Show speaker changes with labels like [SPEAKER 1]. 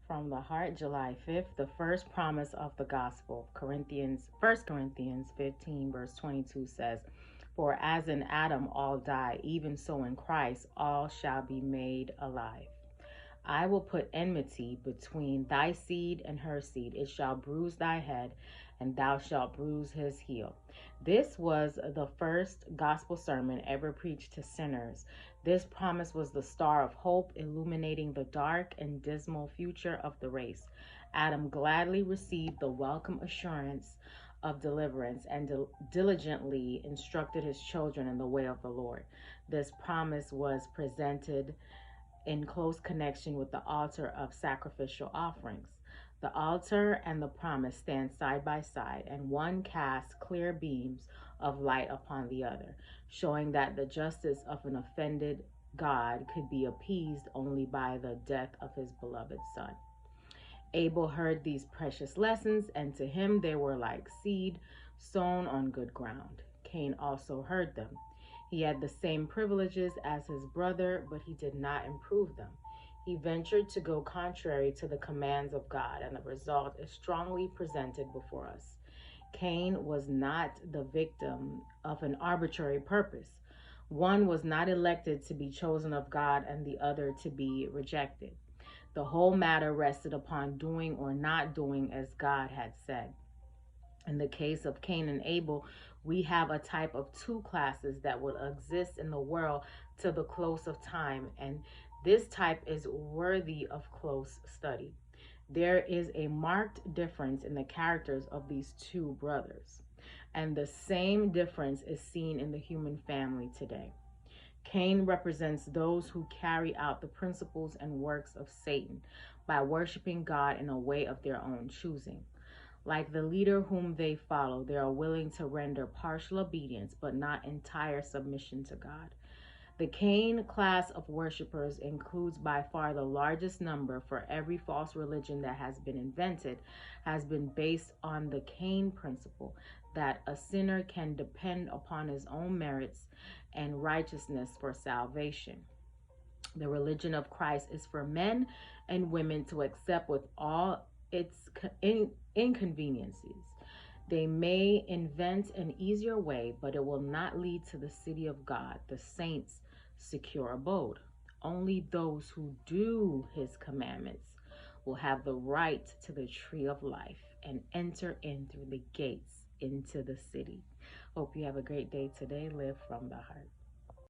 [SPEAKER 1] From the Heart, July 5th, the first promise of the gospel. Corinthians, 1 Corinthians 15, verse 22 says, "For as in Adam all die, even so in Christ all shall be made alive. I will put enmity between thy seed and her seed. It shall bruise thy head, and thou shalt bruise his heel." This was the first gospel sermon ever preached to sinners. This promise was the star of hope, illuminating the dark and dismal future of the race. Adam gladly received the welcome assurance of deliverance and diligently instructed his children in the way of the Lord. This promise was presented in close connection with the altar of sacrificial offerings. The altar and the promise stand side by side, and one casts clear beams of light upon the other, showing that the justice of an offended God could be appeased only by the death of his beloved Son. Abel heard these precious lessons, and to him they were like seed sown on good ground. Cain also heard them. He had the same privileges as his brother, but he did not improve them. He ventured to go contrary to the commands of God, and the result is strongly presented before us. Cain was not the victim of an arbitrary purpose. One was not elected to be chosen of God and the other to be rejected. The whole matter rested upon doing or not doing as God had said. In the case of Cain and Abel, we have a type of two classes that will exist in the world to the close of time, and this type is worthy of close study. There is a marked difference in the characters of these two brothers, and the same difference is seen in the human family today. Cain represents those who carry out the principles and works of Satan by worshiping God in a way of their own choosing. Like the leader whom they follow, they are willing to render partial obedience but not entire submission to God. The Cain class of worshippers includes by far the largest number, for every false religion that has been invented has been based on the Cain principle that a sinner can depend upon his own merits and righteousness for salvation. The religion of Christ is for men and women to accept with all its inconveniences. They may invent an easier way, but it will not lead to the city of God, the saints' secure abode. Only those who do his commandments will have the right to the tree of life and enter in through the gates into the city. Hope you have a great day today. Live from the heart.